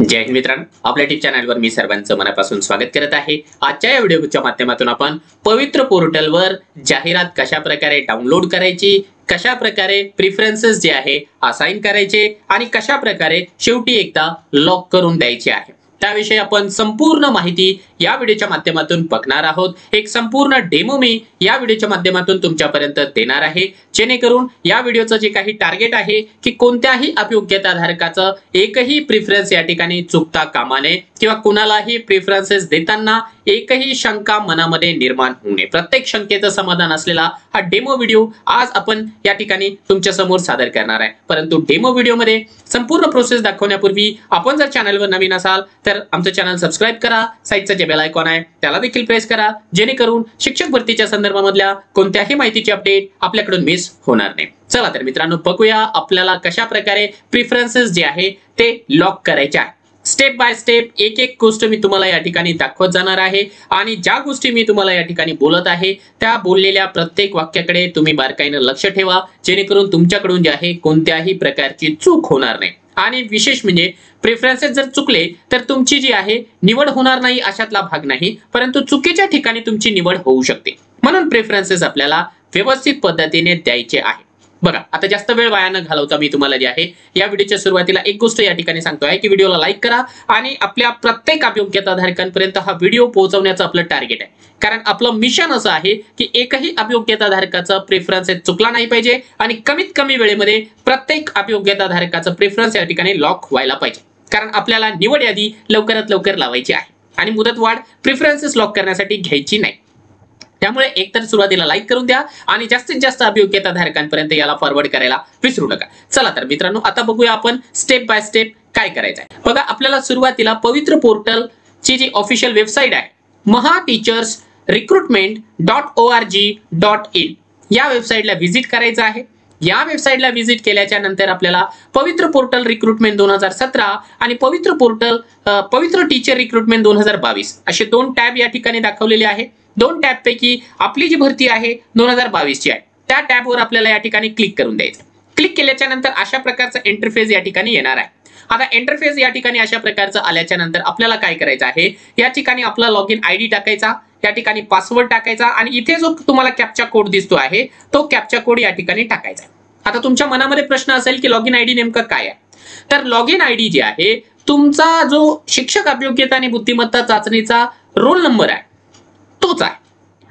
जय हिंद मित्रांनो, आपल्या टीप चॅनलवर मी सर्वांचं मनापासून स्वागत करत आहे। आजच्या या व्हिडिओच्या माध्यमातून आपण पवित्र पोर्टलवर जाहिरात कशा प्रकारे डाउनलोड करायची, कशा प्रकारे प्रेफरन्सेस जे आहे असाइन करायचे आणि कशा प्रकारे शेवटी एकदा लॉक करून द्यायचे आहे, त्याविषयी आपण संपूर्ण माहिती या व्हिडिओच्या माध्यमातून बघणार आहोत। एक संपूर्ण डेमो मी या व्हिडिओच्या माध्यमातून तुमच्यापर्यंत देणार आहे, जेणेकरून या व्हिडिओचं जे काही टार्गेट आहे की कोणत्याही अयोग्यता धारकाचं एकही प्रेफरन्स या ठिकाणी चुकता कामा नये किंवा कुणालाही प्रेफरन्सेस देताना एकही शंका मनामध्ये निर्माण होऊ नये। प्रत्येक शंकेचं समाधान असलेला हा डेमो व्हिडिओ आज आपण या ठिकाणी तुमच्या समोर सादर करणार आहे। परंतु डेमो व्हिडिओमध्ये संपूर्ण प्रोसेस दाखवण्यापूर्वी आपण जर चॅनलवर नवीन असाल तर आमचं चॅनल सबस्क्राइब करा, साइडचं जे बेल आयकॉन आहे त्याला देखील प्रेस करा, जेणेकरून शिक्षक भरतीच्या संदर्भामधल्या कोणत्याही माहितीची अपडेट आपल्याकडून मिस होणार नाही। चला तर मित्रांनो, बघूया आपल्याला कशा प्रकारे प्रेफरन्सेस जे आहे ते लॉक करायचे आहे। स्टेप बाय स्टेप एक एक गोष्ट मी तुम्हाला या ठिकाणी दाखवत जाणार आहे आणि ज्या गोष्टी मी तुम्हाला या ठिकाणी बोलत आहे त्या बोललेल्या प्रत्येक वाक्याकडे तुम्ही बारकाईने लक्ष ठेवा, जेणेकरून तुमच्याकडून जे आहे कोणत्याही प्रकारची चूक होणार नाही। आणि विशेष म्हणजे प्रेफरन्सेस जर चुकले तर तुमची जी आहे निवड होणार नाही अशातला भाग नाही, परंतु चुकीच्या ठिकाणी तुमची निवड होऊ शकते। म्हणून प्रेफरन्सेस आपल्याला व्यवस्थित पद्धतीने द्यायचे आहे। बघा, आता जास्त वेळ वाया न घालवता मी तुम्हाला जे आहे या व्हिडिओच्या सुरुवातीला एक गोष्ट या ठिकाणी सांगतो आहे की व्हिडिओला लाईक करा आणि आपल्या प्रत्येक अयोग्यता धारकांपर्यंत हा व्हिडिओ पोहोचवण्याचं आपलं टार्गेट आहे। कारण आपलं मिशन असं आहे की एकही अयोग्यता धारकाचा प्रेफरन्स चुकला नाही पाहिजे आणि कमीत कमी वेळेमध्ये प्रत्येक अयोग्यता धारकाचा प्रेफरन्स या ठिकाणी लॉक व्हायला पाहिजे। कारण आपल्याला निवड यादी लवकरात लवकर लावायची आहे आणि मुदतवाढ प्रेफरन्सेस लॉक करण्यासाठी घ्यायची नाही। त्यामुळे एकतर सुरुवातीला लाईक करून द्या आणि जास्तीत जास्त अयोग्यता धारकांपर्यंत याला फॉरवर्ड करायला विसरू नका। चला तर मित्रांनो, आता बघूया आपण स्टेप बाय स्टेप काय करायचं आहे। बघा, आपल्याला सुरुवातीला पवित्र पोर्टल ची जी ऑफिशियल वेबसाईट आहे mahateachersrecruitment.org.in या वेबसाईटला व्हिजिट करायचं आहे। या वेबसाईटला व्हिजिट केल्याच्या नंतर आपल्याला पवित्र पोर्टल रिक्रुटमेंट 2017 आणि पवित्र टीचर रिक्रुटमेंट 2022 असे दोन टॅब या ठिकाणी दाखवलेले आहे। दोन टॅब पैकी आपली जी भरती आहे 2022 ची आहे, त्या टॅबवर आपल्याला या ठिकाणी क्लिक करून द्यायचं। क्लिक केल्याच्या नंतर अशा प्रकारचा इंटरफेस या ठिकाणी येणार आहे। आता इंटरफेस या ठिकाणी अशा प्रकारचं आल्याच्या नंतर आपल्याला काय करायचं आहे, या ठिकाणी आपला लॉगिन आयडी टाकायचा, या ठिकाणी पासवर्ड टाकायचा आणि इथे जो तुम्हाला कॅप्चा कोड दिसतो आहे तो कॅप्चा कोड या ठिकाणी टाकायचा। आता तुमच्या मनामध्ये प्रश्न असेल की लॉगिन आयडी नेमकं काय आहे, तर लॉगिन आयडी जे आहे तुमचा जो शिक्षक अभियोग्यता आणि बुद्धिमत्ता चाचणीचा रोल नंबर आहे तोच आहे।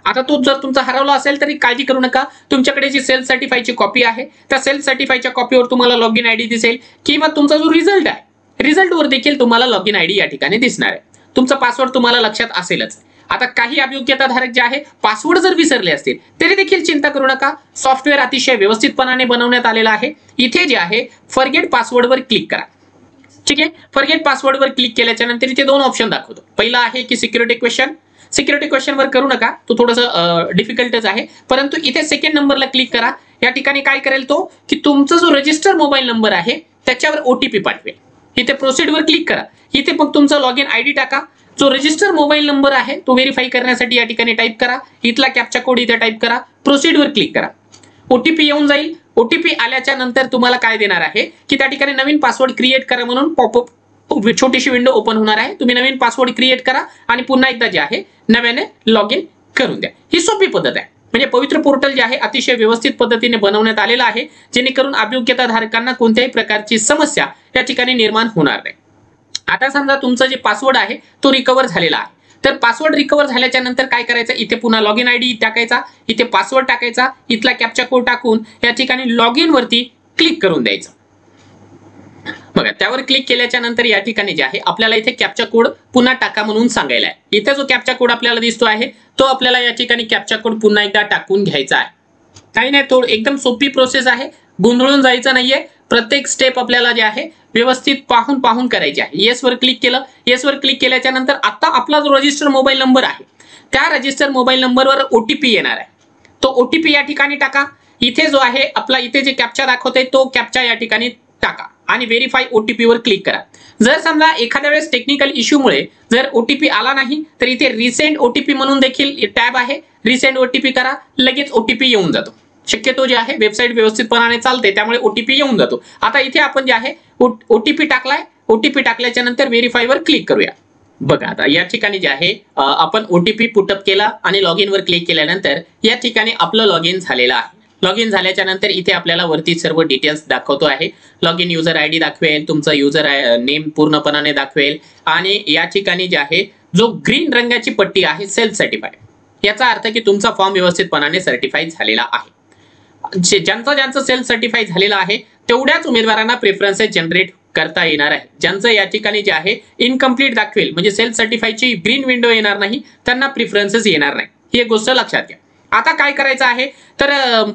आता तो जर तुमचा हरवला असेल तरी काळजी करू नका, तुमच्याकडे जी सेल्फ सर्टिफाईची कॉपी आहे त्या सेल्फ सर्टिफाईच्या कॉपीवर तुम्हाला लॉगिन आयडी दिसेल किंवा तुमचा जो रिझल्ट आहे रिझल्टवर देखील तुम्हाला लॉगिन आयडी या ठिकाणी दिसणार आहे। तुमचा पासवर्ड तुम्हाला लक्षात असेलच। आता काही अभियोग्यता धारक जे आहे पासवर्ड जर विसरले असतील तरी देखील चिंता करू नका, सॉफ्टवेअर अतिशय व्यवस्थितपणाने बनवण्यात आलेला आहे। इथे जे आहे फॉरगेट पासवर्डवर क्लिक करा, ठीक आहे। फॉरगेट पासवर्डवर क्लिक केल्याच्या नंतर इथे दोन ऑप्शन दाखवतो। पहिला आहे की सिक्युरिटी क्वेश्चन वर करू नका, तो थोडंसं डिफिकल्टच आहे, परंतु इथे सेकंड नंबरला क्लिक करा। या ठिकाणी काय करेल तो की तुमचा जो रजिस्टर मोबाईल नंबर आहे त्याच्यावर ओटीपी पाठवेल। इथे प्रोसीडवर क्लिक करा, इथे मग तुमचा लॉगिन आयडी टाका, जो रजिस्टर मोबाईल नंबर आहे तो व्हेरीफाई करण्यासाठी या ठिकाणी टाईप करा, इथला कॅप्चा कोड इथे टाईप करा, प्रोसीडवर क्लिक करा। ओटीपी येऊन जाईल। ओटीपी आल्याच्या नंतर तुम्हाला काय देणार आहे की त्या ठिकाणी नवीन पासवर्ड क्रिएट करा म्हणून पॉपअप छोटीशी विंडो ओपन होणार आहे। तुम्ही नवीन पासवर्ड क्रिएट करा आणि पुन्हा एकदा जे आहे नव्याने लॉग इन करून द्या। ही सोपी पद्धत आहे। म्हणजे पवित्र पोर्टल जे आहे अतिशय व्यवस्थित पद्धतीने बनवण्यात आलेलं आहे, जेणेकरून अभियोग्यता धारकांना कोणत्याही प्रकारची समस्या या ठिकाणी निर्माण होणार नाही। आता समजा तुमचं जे पासवर्ड आहे तो रिकव्हर झालेला आहे, तर पासवर्ड रिकव्हर झाल्याच्या नंतर काय करायचं, इथे पुन्हा लॉगिन आयडी टाकायचा, इथे पासवर्ड टाकायचा, इथला कॅप्चा कोड टाकून या ठिकाणी लॉगिन वरती क्लिक करून द्यायचं। बघा, त्यावर क्लिक केल्याच्या नंतर या ठिकाणी जे आहे आपल्याला इथे कॅप्चा कोड पुन्हा टाका म्हणून सांगायला आहे। इथे जो कॅप्चा कोड आपल्याला दिसतो आहे तो आपल्याला या ठिकाणी कॅप्चा कोड पुन्हा एकदा टाकून घ्यायचा आहे। काही नाही, तो एकदम सोपी प्रोसेस आहे, गोंधळून जायचं नाहीये। प्रत्येक स्टेप आपल्याला जे आहे व्यवस्थित पाहून करायची आहे। येस वर क्लिक केलं, येस वर क्लिक केल्याच्या नंतर आता आपला जो रजिस्टर मोबाईल नंबर आहे त्या रजिस्टर मोबाईल नंबरवर ओटीपी येणार आहे, तो ओटीपी या ठिकाणी टाका। इथे जो आहे आपला इथे जे कॅप्चा दाखवतोय तो कॅप्चा या ठिकाणी टाका आणि व्हेरीफाय ओटीपी वर क्लिक करा। जर समजा एखाद्या वेळेस टेक्निकल इश्यूमुळे जर ओटीपी आला नाही तर इथे रिसेंड ओटीपी म्हणून देखील टॅब आहे, रिसेंड ओटीपी करा, लगेच ओटीपी येऊन जातो। शक्यतो जे आहे वेबसाईट व्यवस्थितपणाने चालते त्यामुळे ओटीपी येऊन जातो। आता इथे आपण जे आहे ओटीपी टाकलाय ओटीपी टाकल्याच्या नंतर व्हेरीफायवर क्लिक करूया. बघा आता या ठिकाणी जे आहे आपण ओटीपी पुटअप केला आणि लॉग इन वर क्लिक केल्यानंतर या ठिकाणी आपलं लॉग इन झालेलं आहे. लॉग इन झाल्याच्या नंतर इथे आपल्याला वरती सर्व डिटेल्स दाखवतो आहे. लॉग इन युजर आयडी दाखवेल, तुमचं युजर नेम पूर्णपणाने दाखवेल आणि या ठिकाणी जे आहे जो ग्रीन रंगाची पट्टी आहे सेल्फ सर्टिफाईड, याचा अर्थ की तुमचा फॉर्म व्यवस्थितपणाने सर्टिफाईड झालेला आहे. ज्यांचं सेल्फ सर्टिफाईड झालेला आहे तेवढ्याच उमेदवारांना प्रेफरन्सेस जनरेट करता येणार आहे. ज्यांचं या ठिकाणी जे आहे इनकम्प्लीट दाखवेल म्हणजे सेल्फ सर्टिफाईडची ग्रीन विंडो येणार नाही, त्यांना प्रेफरन्सेस येणार नाही. ही एक गोष्ट लक्षात घ्या. आता काय करायचं आहे तर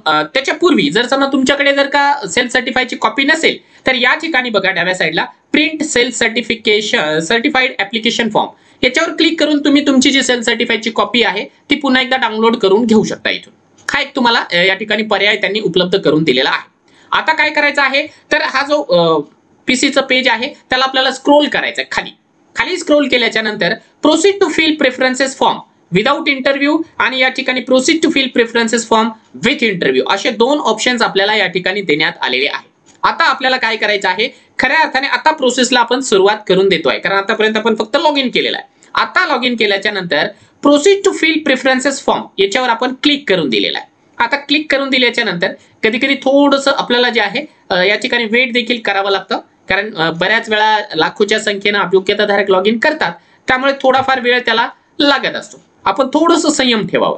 त्याच्या पूर्वी जर समजा तुमच्याकडे जर का सेल्फ सर्टिफाईडची कॉपी नसेल तर या ठिकाणी बघा डाव्या साईडला print self certified application form, याच्यावर क्लिक करून तुम्ही तुमची जी सेल्फ सर्टिफाईडची कॉपी आहे ती पुन्हा एकदा डाउनलोड करून घेऊ शकता. इथून हा एक तुम्हाला या ठिकाणी पर्याय त्यांनी उपलब्ध करून दिलेला आहे. आता काय करायचं आहे तर हा जो पीसीचं पेज आहे त्याला आपल्याला स्क्रोल करायचं आहे. खाली स्क्रोल केल्याच्या नंतर proceed to fill preferences form without interview आणि या ठिकाणी proceed to fill preferences form with interview असे दोन ऑप्शन्स आपल्याला या ठिकाणी देण्यात आलेले आहे. आता आपल्याला काय करायचं आहे खऱ्या अर्थाने आता प्रोसेसला आपण सुरुवात करून देतोय, कारण आतापर्यंत आपण फक्त लॉग इन केलेला आहे. आता लॉग इन केल्याच्या नंतर proceed to fill preferences form याच्यावर आपण क्लिक करून दिलेला आहे. आता क्लिक करून दिल्याच्या नंतर कधी कधी थोडंसं आपल्याला जे आहे या ठिकाणी वेट देखील करावं लागतं, कारण बऱ्याच वेळा लाखोच्या संख्येनं अयोग्यताधारक लॉग इन करतात, त्यामुळे थोडाफार वेळ त्याला लागत असतो. आपण थोडंसं संयम ठेवावा.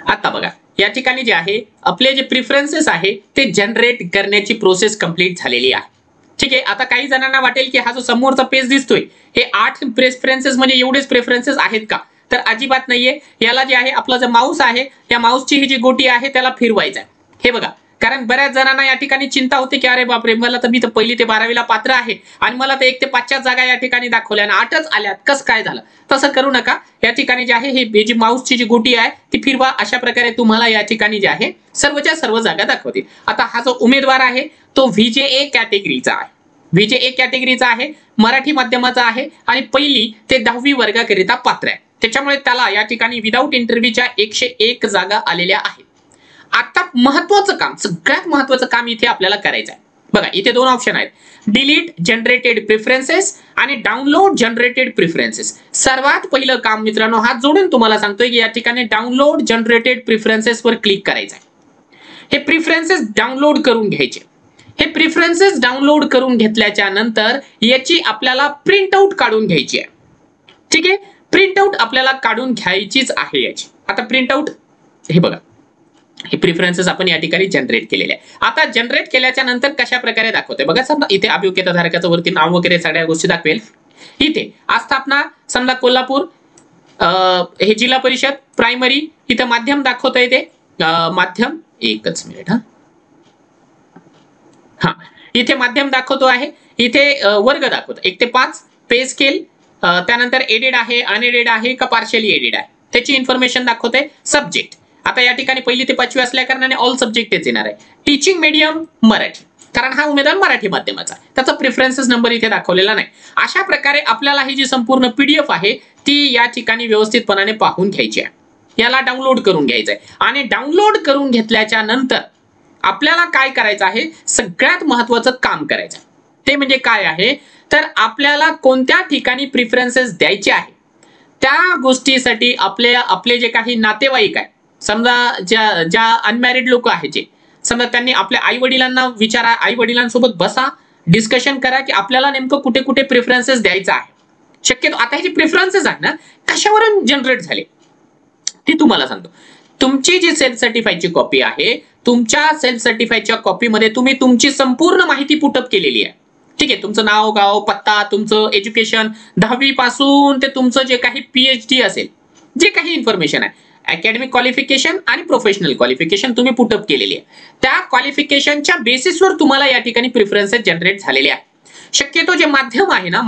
आता बघा या ठिकाणी जे आहे आपले जे प्रेफरन्सेस आहे ते जनरेट करण्याची प्रोसेस कंप्लीट झालेली आहे. ठीक आहे. आता काही जणांना वाटेल की हा जो समोरचा पेज दिसतोय हे 8 प्रेफरन्सेस म्हणजे एवढेच प्रेफरन्सेस आहेत का, तर अजिबात नाहीये. याला जे आहे आपला जो माऊस आहे या माऊसची ही जी गोटी आहे त्याला फिरवायचा आहे. हे बघा, कारण बऱ्याच जणांना या ठिकाणी चिंता होते की अरे बापरे, मला तर मी तर 1ली ते 12वीला पात्र आहे आणि मला तर 1 ते 5च्या जागा या ठिकाणी दाखवल्या आणि 8च आल्यात, कसं काय झालं. तसं करू नका. या ठिकाणी जे आहे हे जी माऊसची जी गोटी आहे ती फिरवा, अशा प्रकारे तुम्हाला या ठिकाणी जे आहे सर्वच्या सर्व जागा दाखवतील. आता हा जो उमेदवार आहे तो VJA कॅटेगरीचा आहे. VJA कॅटेगरीचा आहे, मराठी माध्यमाचा आहे आणि 1ली ते 10वी वर्गाकरिता पात्र आहे. त्याच्यामुळे त्याला या ठिकाणी विदाउट इंटरव्ह्यूच्या 101 जागा आलेल्या आहेत. आता महत्वाचं काम, सगळ्यात महत्वाचं काम इथे आपल्याला करायचं आहे. बघा इथे दोन ऑप्शन आहेत, डिलीट जनरेटेड प्रेफरन्सेस आणि डाउनलोड जनरेटेड प्रेफरन्सेस. सर्वात पहिलं काम मित्रांनो हात जोडून तुम्हाला सांगतोय की या ठिकाणी डाउनलोड जनरेटेड प्रेफरन्सेस वर क्लिक करायचं आहे. हे प्रेफरन्सेस डाउनलोड करून घ्यायचे. हे प्रेफरन्सेस डाउनलोड करून घेतल्याच्या नंतर याची आपल्याला प्रिंट आउट काढून घ्यायची आहे. ठीक आहे, प्रिंट आउट आपल्याला काढून घ्यायचीच आहे याची. आता प्रिंट आउट हे बघा, हे प्रेफरन्सेस आपण या ठिकाणी जनरेट केलेले आहे. आता जनरेट केल्याच्या नंतर कशा प्रकारे दाखवतोय बघा. समजा इथे अभियोग्यताधारकाचं वरती नाव वगैरे सगळ्या गोष्टी दाखवेल. इथे आस्थापना समजा कोल्हापूर, हे जिल्हा परिषद प्रायमरी, इथे माध्यम दाखवतोय ते माध्यम. एकच मिनिट हा इथे माध्यम दाखवतो आहे. इथे वर्ग दाखवतो 1 ते 5, पे स्केल, त्यानंतर एडेड आहे, अनएडेड आहे का पार्शियली एडेड आहे त्याची इन्फॉर्मेशन दाखवते. सब्जेक्ट आता या ठिकाणी 1ली ते 5वी असल्या कारणाने ऑल सब्जेक्टच येणार आहे. टीचिंग मीडियम मराठी, कारण हा उमेदवार मराठी माध्यमाचा, त्याचा प्रेफरन्सेस नंबर इथे दाखवलेला नाही. अशा प्रकारे आपल्याला ही जी संपूर्ण PDF आहे ती या ठिकाणी व्यवस्थितपणाने पाहून घ्यायची आहे. याला डाउनलोड करून घ्यायचं आहे आणि डाउनलोड करून घेतल्याच्या नंतर आपल्याला काय करायचं आहे, सगळ्यात महत्वाचं काम करायचं आहे. ते म्हणजे काय आहे तर आपल्याला कोणत्या ठिकाणी प्रेफरन्सेस द्यायचे आहे त्या गोष्टीसाठी आपले जे काही नातेवाईक आहे, समजा ज्या अनमॅरिड लोक आहेत, जे समजा त्यांनी आपल्या आई वडिलांना विचारा, आई वडिलांसोबत बसा, डिस्कशन करा की आपल्याला नेमकं कुठे कुठे प्रेफरन्सेस द्यायचा आहे. शक्यतो आता हे जे प्रेफरन्सेस आहे ना कशावरून जनरेट झाले ते तुम्हाला सांगतो. तुमची जी सेल्फ सर्टिफाईडची कॉपी आहे, तुमच्या सेल्फ सर्टिफाईडच्या कॉपीमध्ये तुम्ही तुमची संपूर्ण माहिती पुटअप केलेली आहे. ठीक आहे, तुमचं नाव, गाव, पत्ता, तुमचं एज्युकेशन 10वी पासून ते तुमचं जे काही PhD असेल, जे काही इन्फॉर्मेशन आहे, अकॅडमिक क्वालिफिकेशन आणि प्रोफेशनल क्वालिफिकेशन तुम्ही पुटअप केलेली आहे. त्या क्वालिफिकेशनच्या बेसिसवर तुम्हाला या ठिकाणी प्रेफरन्सेस जनरेट झालेले आहे. शक्यतो जे माध्यम आहे ना,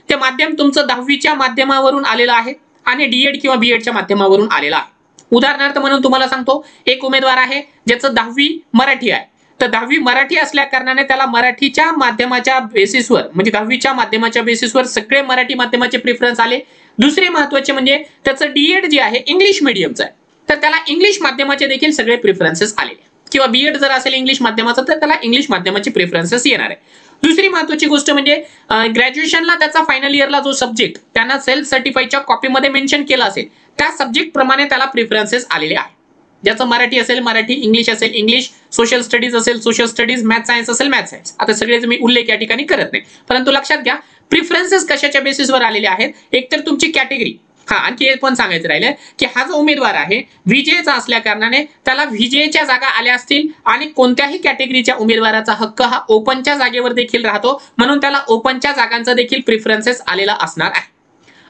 ते माध्यम तुमचं 10वीच्या माध्यमावरून आलेलं आहे आणि DED किंवा BEdच्या माध्यमावरून आलेलं आहे. उदाहरणार्थ म्हणून तुम्हाला सांगतो, एक उमेदवार आहे ज्याचं 10वी मराठी आहे, तर 10वी मराठी असल्या कारणाने त्याला मराठीच्या माध्यमाच्या बेसिसवर म्हणजे 10वीच्या माध्यमाच्या बेसिसवर सगळे मराठी माध्यमाचे प्रेफरन्स आले. दुसरे महत्त्वाचे म्हणजे त्याचं DED जे आहे इंग्लिश मीडियमचं आहे, तर त्याला इंग्लिश माध्यमाचे देखील सगळे प्रेफरन्सेस आलेले, किंवा BEd जर असेल इंग्लिश माध्यमाचं तर त्याला इंग्लिश माध्यमाचे प्रेफरन्सेस येणार आहे. दुसरी महत्त्वाची गोष्ट म्हणजे ग्रॅज्युएशनला त्याचा फायनल इयरला जो सब्जेक्ट त्यांना सेल्फ सर्टिफाईडच्या कॉपीमध्ये मेन्शन केला असेल त्या सब्जेक्ट प्रमाणे त्याला प्रिफरन्सेस आलेले आहेत. ज्याचं मराठी असेल मराठी, इंग्लिश असेल इंग्लिश, सोशल स्टडीज असेल सोशल स्टडीज, मॅथ सायन्स असेल मॅथ सायन्स. आता सगळेच मी उल्लेख या ठिकाणी करत नाही, परंतु लक्षात घ्या प्रिफरन्सेस कशाच्या बेसिसवर आलेले आहेत. एकतर तुमची कॅटेगरी, आणखी हे पण सांगायचं राहिलं की हा जो उमेदवार आहे व्हीजेचा असल्या कारणाने त्याला व्हीजेच्या जागा आल्या असतील आणि कोणत्याही कॅटेगरीच्या उमेदवाराचा हक्क हा ओपनच्या जागेवर देखील राहतो, म्हणून त्याला ओपनच्या जागांचा देखील प्रिफरन्सेस आलेला असणार आहे.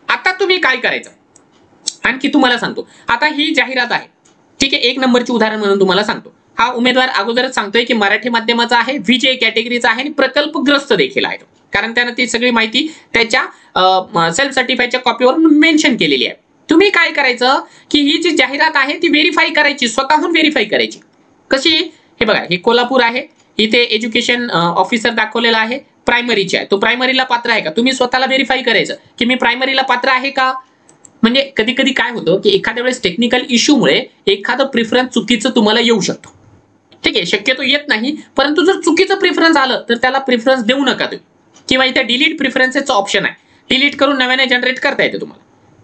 आता तुम्ही काय करायचं आणखी तुम्हाला सांगतो. आता ही जाहिरात आहे, ठीक आहे, 1 नंबरची उदाहरण म्हणून तुम्हाला सांगतो. हा उमेदवार अगोदरच सांगतोय की मराठी माध्यमाचा आहे, व्हीजे कॅटेगरीचा आहे आणि प्रकल्पग्रस्त देखील आहे, कारण त्यानं ती सगळी माहिती त्याच्या सेल्फ सर्टिफाईडच्या कॉपीवर मेन्शन केलेली आहे. तुम्ही काय करायचं की ही जी जाहिरात आहे ती व्हेरीफाय करायची, स्वतःहून व्हेरीफाय करायची. कशी? हे बघा, हे कोल्हापूर आहे, इथे एज्युकेशन ऑफिसर दाखवलेला आहे, प्रायमरीची आहे. तो प्रायमरीला पात्र आहे का तुम्ही स्वतःला व्हेरीफाय करायचं की मी प्रायमरीला पात्र आहे का. म्हणजे कधी कधी काय होतं की एखाद्या वेळेस टेक्निकल इश्यूमुळे एखादं प्रिफरन्स चुकीचं तुम्हाला येऊ शकतो, ठीक आहे, शक्यतो येत नाही, परंतु जर चुकीचं प्रिफरन्स आलं तर त्याला प्रिफरन्स देऊ नका तुम्ही. किंवा इथे डिलीट प्रिफरन्सेसचं ऑप्शन आहे, डिलीट करून नव्याने जनरेट करता येते तुम्हाला,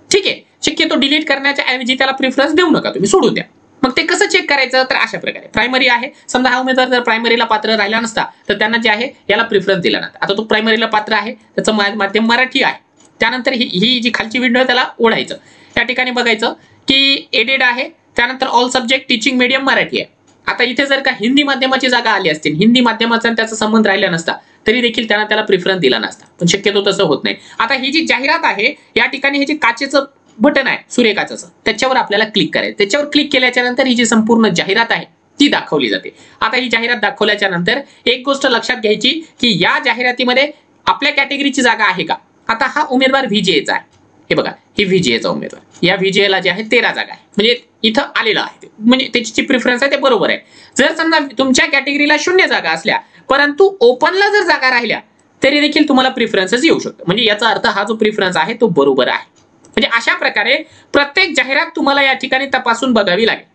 ठीक आहे. शक्यतो डिलीट करण्याच्या ऐवजी त्याला प्रिफरन्स देऊ नका, तुम्ही सोडून द्या. मग ते कसं चेक करायचं तर अशा प्रकारे प्रायमरी आहे, समजा हा उमेदवार जर प्रायमरीला पात्र राहिला नसता तर त्यांना जे आहे याला प्रिफरन्स दिला नसता. आता तो प्रायमरीला पात्र आहे, त्याचं माध्यम मराठी आहे, त्यानंतर ही जी खालची विंडो आहे त्याला ओढायचं, त्या ठिकाणी बघायचं की एडेड आहे, त्यानंतर all subject teaching medium Marathi आहे. आता इथे जर का हिंदी माध्यमाची जागा आली असतील, हिंदी माध्यमाचा त्याचा संबंध राहिला नसता तरी देखील त्याला प्रिफरन्स दिला नसता, पण शक्यतो तसं होत नाही. आता ही जी जाहिरात आहे या ठिकाणी हे जे काचेचं बटन आहे सूर्यकाचाचं त्याच्यावर आपल्याला क्लिक करायचं. त्याच्यावर क्लिक केल्याच्या नंतर ही जी संपूर्ण जाहिरात आहे ती दाखवली जाते. आता ही जाहिरात दाखवल्याच्या नंतर एक गोष्ट लक्षात घ्यायची की या जाहिरातीमध्ये आपल्या कॅटेगरीची जागा आहे का. आता हा उमेदवार व्हीजेचा आहे, हे बघा, ही व्हीजेचा उमेदवार, या व्हीजेला जे आहे 13 जागा आहे, म्हणजे इथं आलेलं आहे, म्हणजे त्याची जी प्रिफरन्स आहे ते बरोबर आहे. जर समजा तुमच्या कॅटेगरीला 0 जागा असल्या परंतु ओपनला जर जागा राहिल्या तरी देखील तुम्हाला प्रिफरन्सेस येऊ शकतो, म्हणजे याचा अर्थ हा जो प्रिफरन्स आहे तो बरोबर आहे. म्हणजे अशा प्रकारे प्रत्येक जाहिरात तुम्हाला या ठिकाणी तपासून बघावी लागेल.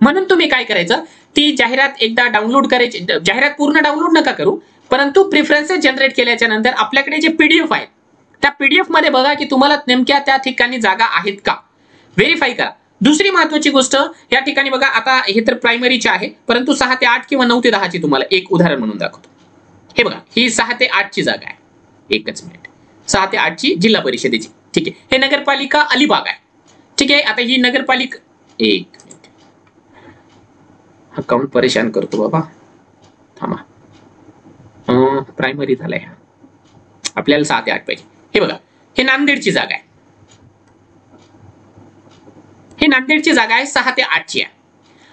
म्हणून तुम्ही काय करायचं, ती जाहिरात एकदा डाउनलोड करायची. जाहिरात पूर्ण डाउनलोड नका करू, परंतु प्रिफरन्सेस जनरेट केल्याच्या नंतर आपल्याकडे जे पीडीएफ आहे त्या पीडीएफ मध्ये बघा की तुम्हाला नेमक्या त्या ठिकाणी जागा आहेत का, व्हेरीफाय करा. दुसरी महत्त्वाची गोष्ट या ठिकाणी बघा, आता हे तर प्रायमरीचे आहे, परंतु 6 ते 8 किंवा 9 ते 10 ची तुम्हाला एक उदाहरण म्हणून दाखवतो. हे बघा, ही 6 ते 8 ची जागा आहे, एकच मिनिट, 6 ते 8 ची जिल्हा परिषदेची, ठीक आहे. हे नगरपालिका अलिबाग आहे, ठीक आहे. आता ही नगरपालिका, एक मिनिट, अकाउंट परेशान करतो बाबा, थांबा, प्रायमरी झालाय, आपल्याला 6 ते 8 पाहिजे. हे बघा, हे नांदेडची जागा आहे, ही नांदेडची जागा आहे, 6 ते 8 ची आहे.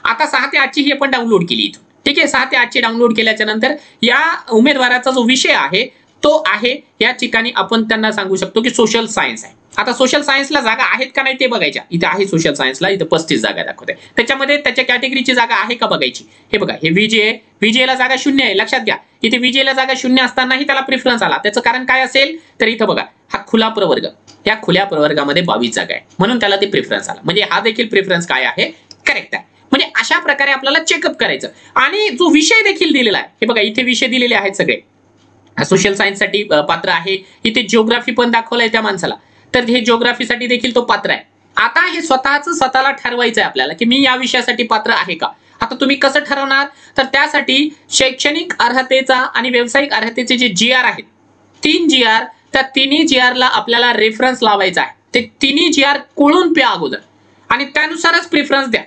आता 6 ते 8 ची ही आपण डाउनलोड केली इथून, ठीक आहे. 6 ते 8 ची डाउनलोड केल्याच्या नंतर या उमेदवाराचा जो विषय आहे तो आहे या ठिकाणी आपण त्यांना सांगू शकतो की सोशल सायन्स आहे. आता सोशल सायन्सला जागा आहेत का नाही ते बघायच्या. इथे आहे सोशल सायन्सला, इथे 35 जागा दाखवते, त्याच्यामध्ये त्याच्या कॅटेगरीची जागा आहे का बघायची. हे बघा, हे व्हीजे आहे, व्हीजे ला जागा 0 आहे, लक्षात घ्या. इथे व्हीजे ला जागा 0 असतानाही त्याला प्रिफरन्स आला, त्याचं कारण काय असेल तर इथं बघा, हा खुला प्रवर्ग, या खुल्या प्रवर्गामध्ये 22 जागा आहे, म्हणून त्याला ते प्रिफरन्स आला. म्हणजे हा देखील प्रिफरन्स काय आहे, करेक्ट आहे. म्हणजे अशा प्रकारे आपल्याला चेकअप करायचं. आणि जो विषय देखील दिलेला आहे, हे बघा, इथे विषय दिलेले आहेत सगळे, सोशल सायन्स साठी पात्र आहे, इथे जिओग्राफी पण दाखवलंय त्या माणसाला, तर हे जिओग्राफीसाठी देखील तो पात्र आहे. आता हे स्वतःला ठरवायचं आहे आपल्याला की मी या विषयासाठी पात्र आहे का. आता तुम्ही कसं ठरवणार तर त्यासाठी शैक्षणिक अर्हतेचा आणि व्यावसायिक अर्हतेचे जे GR आहेत, 3 GR, त्या तिन्ही GR ला आपल्याला रेफरन्स लावायचा आहे. ते तिन्ही GR कोळून प्या अगोदर आणि त्यानुसारच प्रिफरन्स द्या.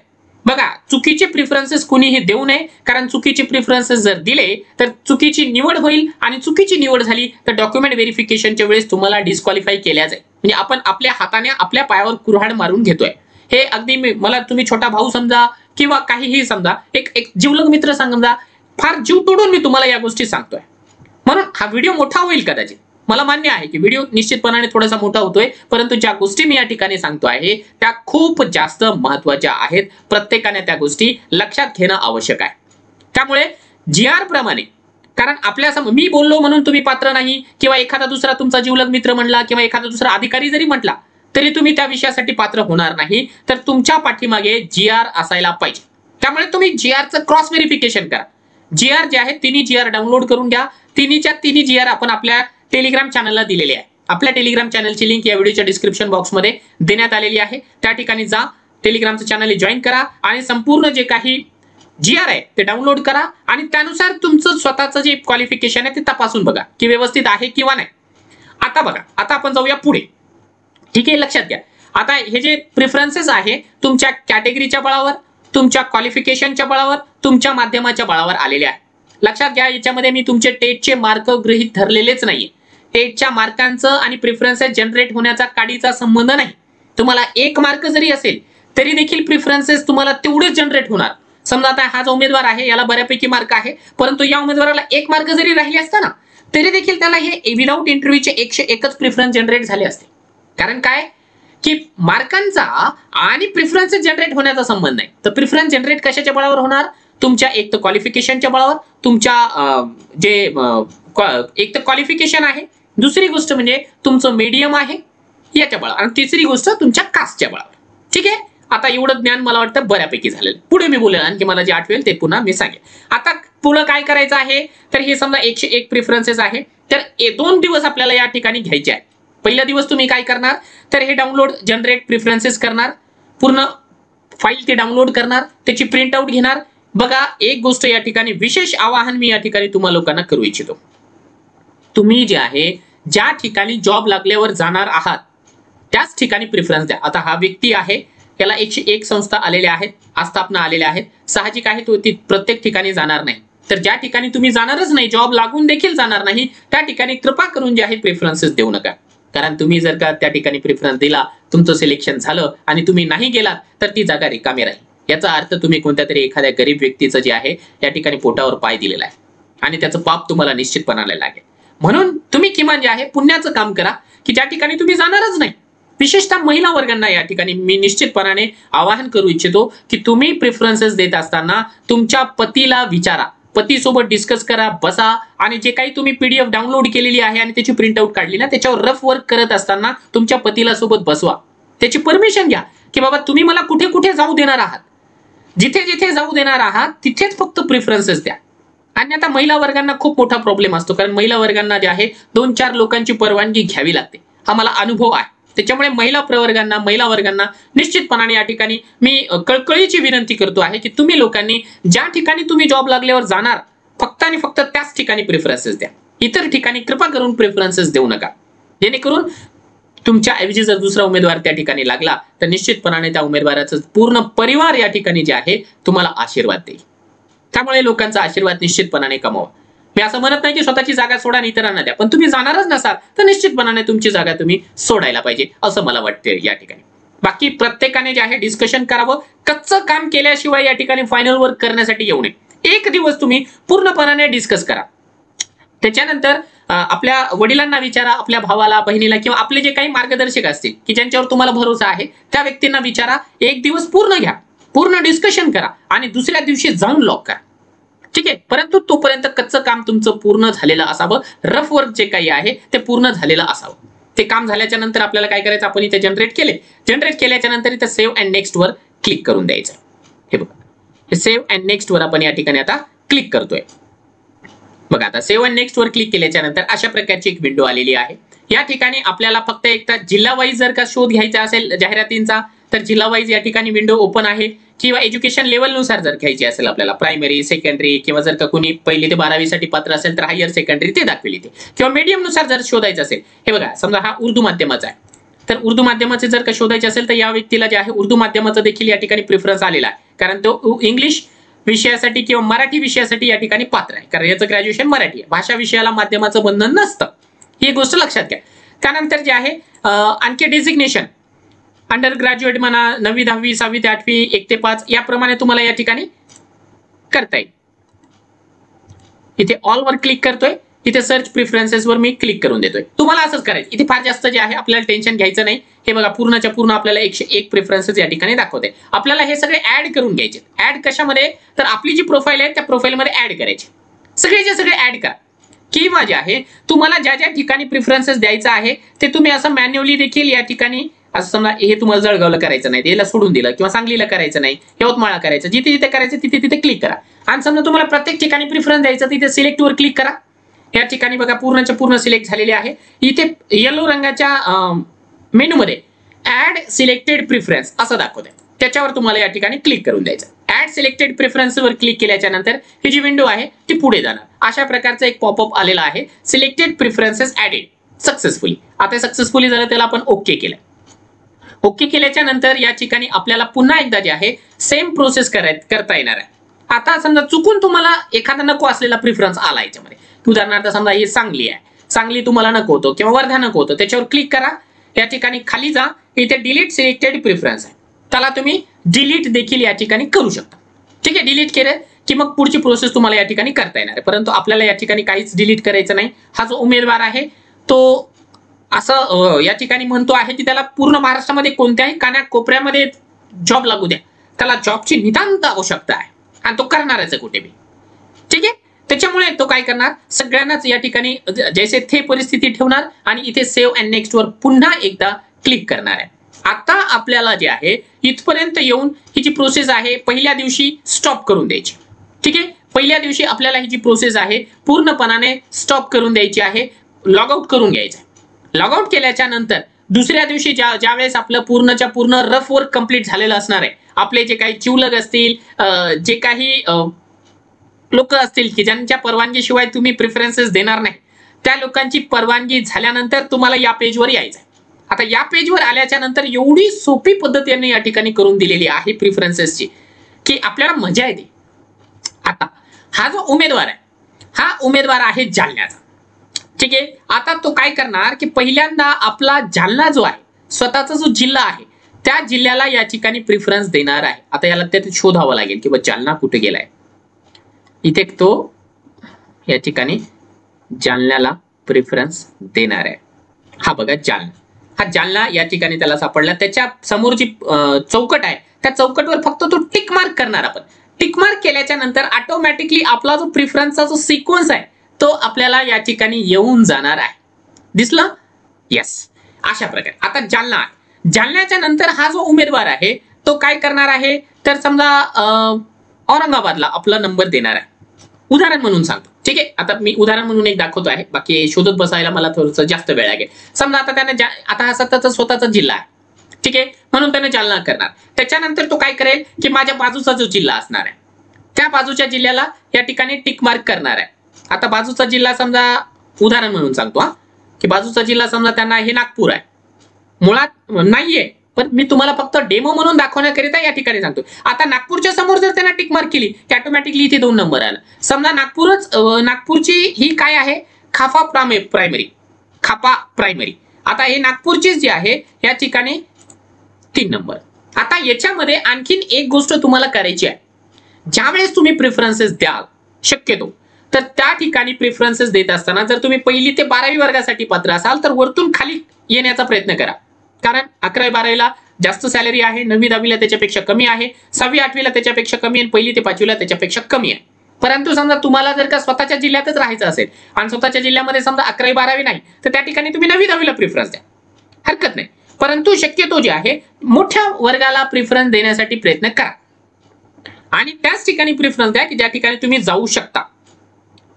बघा, चुकीचे प्रिफरन्सेस कुणीही देऊ नये, कारण चुकीचे प्रिफरन्सेस जर दिले तर चुकीची निवड होईल आणि चुकीची निवड झाली तर डॉक्युमेंट व्हेरिफिकेशनच्या वेळेस तुम्हाला डिस्क्वालिफाय केल्या जाईल. म्हणजे आपण आपल्या हाताने आपल्या पायावर कुऱ्हाड मारून घेतोय. हे अगदी मला तुम्ही छोटा भाऊ समजा किंवा काहीही समजा, एक जीवलग मित्र समजा, फार जीव तोडून मी तुम्हाला या गोष्टी सांगतोय. म्हणून हा व्हिडिओ मोठा होईल कदाचित, मला मान्य आहे की व्हिडिओ निश्चितपणाने थोडासा मोठा होतोय, परंतु ज्या गोष्टी मी या ठिकाणी सांगतो आहे त्या खूप जास्त महत्त्वाच्या आहेत. प्रत्येकाने त्या गोष्टी लक्षात घेणं आवश्यक आहे. त्यामुळे GR प्रमाणे, कारण आपल्या मी बोललो म्हणून तुम्ही पात्र नाही, किंवा एखादा दुसरा तुमचा जीवलग मित्र म्हणला किंवा एखादा दुसरा अधिकारी जरी म्हटला तरी तुम्ही त्या विषयासाठी पात्र होणार नाही. तर तुमच्या पाठीमागे GR असायला पाहिजे. त्यामुळे तुम्ही GR चं क्रॉस व्हेरिफिकेशन करा. GR जे आहे तिन्ही GR डाउनलोड करून घ्या. तिन्हीच्या तिन्ही GR आपण आपल्या टेलिग्राम चॅनलला दिलेले आहे. आपल्या टेलिग्राम चॅनलची लिंक या व्हिडिओच्या डिस्क्रिप्शन बॉक्समध्ये देण्यात आलेली आहे. त्या ठिकाणी जा, टेलिग्रामचं चॅनल जॉईन करा आणि संपूर्ण जे काही GR आहे ते डाउनलोड करा आणि त्यानुसार तुमचं स्वतःचं जे क्वालिफिकेशन आहे ते तपासून बघा की व्यवस्थित आहे किंवा नाही. आता बघा, आता आपण जाऊया पुढे. ठीक आहे, लक्षात घ्या. आता हे जे प्रेफरन्सेस आहे तुमच्या कॅटेगरीच्या बळावर, तुमच्या क्वालिफिकेशनच्या बळावर, तुमच्या माध्यमाच्या बळावर आलेले आहे. लक्षात घ्या, याच्यामध्ये मी तुमचे टेटचे मार्क गृहीत धरलेलेच नाहीये. टेटच्या मार्कांचं आणि प्रेफरन्सेस जनरेट होण्याचा काडीचा संबंध नाही. तुम्हाला 1 मार्क जरी असेल तरी देखील प्रेफरन्सेस तुम्हाला तेवढेच जनरेट होणार. समजा आता हा जो उमेदवार आहे याला बऱ्यापैकी मार्क आहे, परंतु या उमेदवाराला 1 मार्क जरी राहिले असता ना तरी देखील त्याला हे विदाउट इंटरव्ह्यूचे 101च प्रेफरन्स जनरेट झाले असते. कारण काय की मार्कांचा आणि प्रेफरन्सेस जनरेट होण्याचा संबंध नाही. तर प्रेफरन्स जनरेट कशाच्या बळावर होणार? तुमच्या एक तर क्वालिफिकेशनच्या बळावर, तुमच्या जे एक तर क्वालिफिकेशन आहे, दुसरी गोष्ट म्हणजे तुमचं मीडियम आहे याच्या बळावर, आणि तिसरी गोष्ट तुमच्या कास्टच्या बळावर. ठीक आहे, आता एवढं ज्ञान मला वाटतं बऱ्यापैकी झालेलं. पुढे मी बोलेन, आणखी मला जे आठवेल ते पुन्हा मी सांगेन. आता पुढे काय करायचं आहे, तर हे समजा 101 प्रेफरन्सेस आहे, तर 2 दिवस आपल्याला या ठिकाणी घ्यायचे आहे. पहिला दिवस तुम्ही काय करणार, तर हे डाउनलोड जनरेट प्रेफरन्सेस करणार, पूर्ण फाईल ते डाउनलोड करणार, त्याची प्रिंट आउट घेणार. बघा, एक गोष्ट या ठिकाणी विशेष आवाहन मी या ठिकाणी तुम्हा लोकांना करू इच्छितो. तुम्ही जे आहे ज्या ठिकाणी जॉब लागल्यावर जाणार आहात त्याच ठिकाणी प्रेफरन्स द्या. आता हा व्यक्ती आहे, त्याला 101 संस्था आलेल्या आहेत, आस्थापना आलेल्या आहेत. साहजिक आहे तो ती प्रत्येक ठिकाणी जाणार नाही. तर ज्या ठिकाणी तुम्ही जाणारच नाही, जॉब लागून देखील जाणार नाही, त्या ठिकाणी कृपा करून जे आहे प्रेफरन्सेस देऊ नका. कारण तुम्ही जर का त्या ठिकाणी प्रेफरन्स दिला, तुमचं सिलेक्शन झालं आणि तुम्ही नाही गेलात तर ती जागा रिकामी राहील. याचा अर्थ तुम्ही कोणत्या तरी एखाद्या गरीब व्यक्तीचं जे आहे या ठिकाणी पोटावर पाय दिलेला आहे आणि त्याचं पाप तुम्हाला निश्चितपणाने लागेल. म्हणून तुम्ही किमान जे आहे पुण्याचं काम करा की ज्या ठिकाणी तुम्ही जाणारच नाही. विशेषतः महिला वर्गांना या ठिकाणी मी निश्चितपणाने आवाहन करू इच्छितो की तुम्ही प्रेफरन्सेस देत असताना तुमच्या पतीला विचारा, पतीसोबत डिस्कस करा, बसा आणि जे काही तुम्ही PDF डाउनलोड केलेली आहे आणि त्याची प्रिंट आउट काढली ना, त्याच्यावर रफ वर्क करत असताना तुमच्या पतीला सोबत बसवा, त्याची परमिशन घ्या की बाबा तुम्ही मला कुठे कुठे जाऊ देणार आहात, जिथे जिथे जाऊ देणार आहात तिथेच फक्त प्रेफरन्सेस द्या. आणि आता महिला वर्गांना खूप मोठा प्रॉब्लेम असतो, कारण महिला वर्गांना जे आहे 2-4 लोकांची परवानगी घ्यावी लागते. हा मला अनुभव आहे. त्याच्यामुळे महिला वर्गांना निश्चितपणाने या ठिकाणी मी कळकळीची विनंती करतो आहे की तुम्ही लोकांनी ज्या ठिकाणी तुम्ही जॉब लागल्यावर जाणार फक्त आणि फक्त त्याच ठिकाणी प्रेफरन्सेस द्या. इतर ठिकाणी कृपा करून प्रेफरन्सेस देऊ नका, जेणेकरून तुमच्या ऐवजी जर दुसरा उमेदवार त्या ठिकाणी लागला तर निश्चितपणाने त्या उमेदवाराचं पूर्ण परिवार या ठिकाणी जे आहे तुम्हाला आशीर्वाद देईल. त्यामुळे लोकांचा आशीर्वाद निश्चितपणाने कमवा. मी असं म्हणत नाही की स्वतःची जागा सोडा आणि इतरांना द्या, पण तुम्ही जाणारच नसाल तर निश्चितपणाने तुमची जागा तुम्ही सोडायला पाहिजे असं मला वाटते या ठिकाणी. बाकी प्रत्येकाने जे आहे डिस्कशन करावं. कच्चं काम केल्याशिवाय या ठिकाणी फायनल वर्क करण्यासाठी येऊ नये. 1 दिवस तुम्ही पूर्णपणाने डिस्कस करा. त्याच्यानंतर आपल्या वडिलांना विचारा, आपल्या भावाला, बहिणीला किंवा आपले जे काही मार्गदर्शक असतील की ज्यांच्यावर तुम्हाला भरोसा आहे त्या व्यक्तींना विचारा. 1 दिवस पूर्ण घ्या, पूर्ण डिस्कशन करा आणि दुसऱ्या दिवशी जाऊन लॉक करा. ठीक आहे, परंतु तोपर्यंत कच्चं काम तुमचं पूर्ण झालेलं असावं. रफ वर्क जे काही आहे ते पूर्ण झालेलं असावं. ते काम झाल्याच्या नंतर आपल्याला काय करायचं, आपण इथे जनरेट केल्याच्या नंतर इथे सेव्ह अँड नेक्स्ट वर क्लिक करून द्यायचं. हे बघा, हे सेव्ह अँड नेक्स्ट वर आपण या ठिकाणी आता क्लिक करतोय. बघा, आता सेव्ह अँड नेक्स्ट वर क्लिक केल्याच्या नंतर अशा प्रकारची एक विंडो आलेली आहे. या ठिकाणी आपल्याला फक्त एक जिल्हा वाईज जर का शोध घ्यायचा असेल जाहिरातींचा तर जिल्हा वाईज या ठिकाणी विंडो ओपन आहे, किंवा एज्युकेशन लेवल नुसार जर घ्यायची असेल आपल्याला प्रायमरी, सेकंडरी किंवा जर का कोणी 1ली ते 12वी साठी पात्र असेल तर हायर सेकंडरी ते दाखवेल इथे, किंवा मीडियम नुसार जर शोधायचं असेल. हे बघा, समजा हा उर्दू माध्यमाचा आहे तर उर्दू माध्यमाचे जर का शोधायचे असेल तर या व्यक्तीला जे आहे उर्दू माध्यमाचा देखील या ठिकाणी प्रेफरन्स आलेला आहे, कारण तो इंग्लिश विषयासाठी किंवा मराठी विषयासाठी या ठिकाणी पात्र आहे, कारण याचं ग्रॅज्युएशन मराठी आहे. भाषा विषयाला माध्यमाचं बंधन नसतं, ही गोष्ट लक्षात घ्या. त्यानंतर जे आहे आणखी डेझिग्नेशन अंडर ग्रॅज्युएट म्हणा, 9वी 10वी 6वी ते 8वी 1 ते 5 याप्रमाणे तुम्हाला या ठिकाणी करता येईल. इथे ऑल वर क्लिक करतोय, इथे सर्च प्रेफरन्सेस वर मी क्लिक करून देतोय. तुम्हाला असंच करायचं. इथे फार जास्त जे आहे आपल्याला टेन्शन घ्यायचं नाही. हे बघा, पूर्णच्या पूर्ण आपल्याला 101 प्रेफरन्सेस या ठिकाणी दाखवते. आपल्याला हे सगळे ऍड करून घ्यायचे. ऍड कशामध्ये, तर आपली जी प्रोफाईल आहे त्या प्रोफाईलमध्ये ऍड करायचे. सगळेचे सगळे ऍड करा, किंवा जे आहे तुम्हाला ज्या ज्या ठिकाणी प्रेफरन्सेस द्यायचा आहे ते तुम्ही असं मॅन्युअली देखील या ठिकाणी असं समजा हे तुम्हाला जळगावला करायचं नाही, याला सोडून दिलं, किंवा सांगलीला करायचं नाही, यवतमाळला करायचं, जिथे जिथे करायचं तिथे तिथे क्लिक करा. आणि समजा तुम्हाला प्रत्येक ठिकाणी प्रिफरन्स द्यायचं, तिथे सिलेक्ट वर क्लिक करा. या ठिकाणी बघा पूर्णच्या पूर्ण सिलेक्ट झालेले आहे. इथे येलो रंगाच्या मेनू मध्ये ऍड सिलेक्टेड प्रिफरन्स असं दाखवतंय, त्याच्यावर तुम्हाला या ठिकाणी क्लिक करून द्यायचं. ऍड सिलेक्टेड प्रिफरन्सवर क्लिक केल्याच्या नंतर ही जी विंडो आहे ती पुढे जाणार. अशा प्रकारचा एक पॉपअप आलेला आहे, सिलेक्टेड प्रिफरन्सेस ऍडेड सक्सेसफुली. आता सक्सेसफुली झालं, त्याला आपण ओके केलं. ओके केल्याच्या नंतर या ठिकाणी आपल्याला पुन्हा एकदा जे आहे सेम प्रोसेस करता येणार आहे. आता समजा चुकून तुम्हाला एखादा नको असलेला प्रिफरन्स आला याच्यामध्ये, उदाहरणार्थ समजा हे सांगली आहे, सांगली तुम्हाला नको होतं किंवा वर्धा नको होतं, त्याच्यावर क्लिक करा. या ठिकाणी खाली जा, इथे डिलीट सिलेक्टेड प्रिफरन्स आहे, त्याला तुम्ही डिलीट देखील या ठिकाणी करू शकता. ठीक आहे, डिलीट केलं की मग पुढची प्रोसेस तुम्हाला या ठिकाणी करता येणार आहे. परंतु आपल्याला या ठिकाणी काहीच डिलीट करायचं नाही. हा जो उमेदवार आहे तो असं या ठिकाणी म्हणतो आहे की त्याला पूर्ण महाराष्ट्रामध्ये कोणत्याही कानाकोपऱ्यामध्ये जॉब लागू द्या, त्याला जॉबची नितांत आवश्यकता आहे आणि तो करणारच आहे कुठे बी. ठीक आहे, त्याच्यामुळे तो काय करणार, सगळ्यांनाच या ठिकाणी जैसे थे परिस्थिती ठेवणार आणि इथे सेव्ह अँड नेक्स्ट वर पुन्हा एकदा क्लिक करणार आहे. आता आपल्याला जे आहे इथपर्यंत येऊन ही जी प्रोसेस आहे पहिल्या दिवशी स्टॉप करून द्यायची. ठीक आहे, पहिल्या दिवशी आपल्याला ही जी प्रोसेस आहे पूर्णपणाने स्टॉप करून द्यायची आहे, लॉग आउट करून घ्यायचं. लॉग आउट केल्याच्या नंतर दुसऱ्या दिवशी ज्यावेळेस आपलं पूर्णच्या पूर्ण रफ वर्क कंप्लीट झालेलं असणार आहे, आपले जे काही चिवलग असतील, जे काही लोक असतील की ज्यांच्या परवानगीशिवाय तुम्ही प्रिफरन्सेस देणार नाही, त्या लोकांची परवानगी झाल्यानंतर तुम्हाला या पेजवर यायचं. आता या पेजवर आल्याच्या नंतर एवढी सोपी पद्धत यांनी या ठिकाणी करून दिलेली आहे प्रिफरन्सेसची की आपल्याला मजा येते. आता हा जो उमेदवार आहे, हा उमेदवार आहे जालन्याचा. ठीक आहे, आता तो काय करणार की पहिल्यांदा आपला जालना जो आहे, स्वतःचा जो जिल्हा आहे, त्या जिल्ह्याला या ठिकाणी प्रिफरन्स देणार आहे. आता याला ते शोधावं लागेल की जालना कुठे गेलाय. इथे तो या ठिकाणी जालन्याला प्रिफरन्स देणार आहे. हा बघा जालना, हा जालना या ठिकाणी त्याला सापडला. त्याच्या समोर जी चौकट आहे त्या चौकटवर फक्त तो टिक मार्क करणार. आपण टिक मार्क केल्याच्या नंतर ऑटोमॅटिकली आपला जो प्रिफरन्सचा जो सिक्वेन्स आहे तो आपल्याला या ठिकाणी येऊन जाणार आहे. दिसलं? येस. अशा प्रकारे आता जालना आहे. जालन्याच्या नंतर हा जो उमेदवार आहे तो काय करणार आहे, तर समजा औरंगाबादला आपला नंबर देणार आहे. उदाहरण म्हणून सांगतो. ठीक आहे, आता मी उदाहरण म्हणून एक दाखवतो आहे, बाकी शोधत बसायला मला थोडंसं जास्त वेळ लागेल. समजा आता त्याने आता हा स्वतःचा जिल्हा आहे. ठीक आहे, म्हणून त्याने जालना करणार. त्याच्यानंतर तो काय करेल की माझ्या बाजूचा जो जिल्हा असणार आहे त्या बाजूच्या जिल्ह्याला या ठिकाणी टिक मार्क करणार आहे. आता बाजूचा जिल्हा समजा उदाहरण म्हणून सांगतो की बाजूचा जिल्हा समजा त्यांना हे नागपूर आहे, मुळात नाहीये पण मी तुम्हाला फक्त डेमो म्हणून दाखवण्याकरिता या ठिकाणी सांगतो. आता नागपूरच्या समोर जर त्यांना टिक मार्क केली की ऑटोमॅटिकली इथे 2 नंबर आला. समजा नागपूरची ही काय आहे, खापा प्रायमरी. आता हे नागपूरची जी आहे या ठिकाणी 3 नंबर. आता याच्यामध्ये आणखीन एक गोष्ट तुम्हाला करायची आहे. ज्यावेळेस तुम्ही प्रिफरन्सेस द्याल शक्यतो तर त्या ठिकाणी प्रिफरन्सेस देत असताना जर तुम्ही 1ली ते 12वी वर्गासाठी पात्र असाल तर वरतून खाली येण्याचा प्रयत्न करा. कारण 11वी 12वीला जास्त सॅलरी आहे, 9वी 10वीला त्याच्यापेक्षा कमी आहे, 6वी 8वीला त्याच्यापेक्षा कमी आहे, 1ली ते 5वीला त्याच्यापेक्षा कमी आहे. परंतु समजा तुम्हाला जर का स्वतःच्या जिल्ह्यातच राहायचं असेल आणि स्वतःच्या जिल्ह्यामध्ये समजा 11वी 12वी नाही तर त्या ठिकाणी तुम्ही 9वी 10वीला प्रिफरन्स द्या, हरकत नाही. परंतु शक्यतो जे आहे मोठ्या वर्गाला प्रिफरन्स देण्यासाठी प्रयत्न करा आणि त्याच ठिकाणी प्रिफरन्स द्या की ज्या ठिकाणी तुम्ही जाऊ शकता.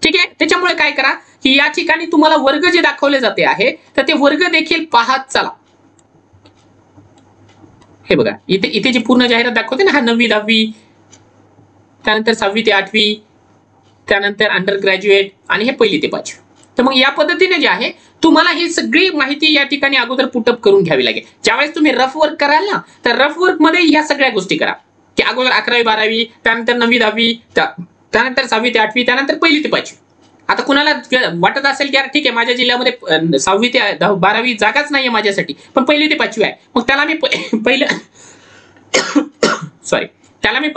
ठीक आहे, त्याच्यामुळे काय करा की या ठिकाणी तुम्हाला वर्ग जे दाखवले जाते आहे तर ते वर्ग देखील पाहत चला. हे बघा इथे जी पूर्ण जाहिरात दाखवते ना, हा 9वी 10वी, त्यानंतर 6वी ते 8वी, त्यानंतर अंडर ग्रॅज्युएट आणि हे 1ली ते 5वी. तर मग या पद्धतीने जे आहे तुम्हाला ही सगळी माहिती या ठिकाणी अगोदर पुटअप करून घ्यावी लागेल. ज्यावेळेस तुम्ही रफ वर्क कराल ना तर रफ वर्क मध्ये या सगळ्या गोष्टी करा की अगोदर 11वी 12वी, त्यानंतर 9वी 10वी, त्यानंतर 6वी ते 8वी, त्यानंतर 1ली ते 5वी. आता कुणाला वाटत असेल की यार ठीक आहे माझ्या जिल्ह्यामध्ये 6वी ते 12वी जागाच नाहीये माझ्यासाठी पण 1ली ते 5वी आहे, मग त्याला मी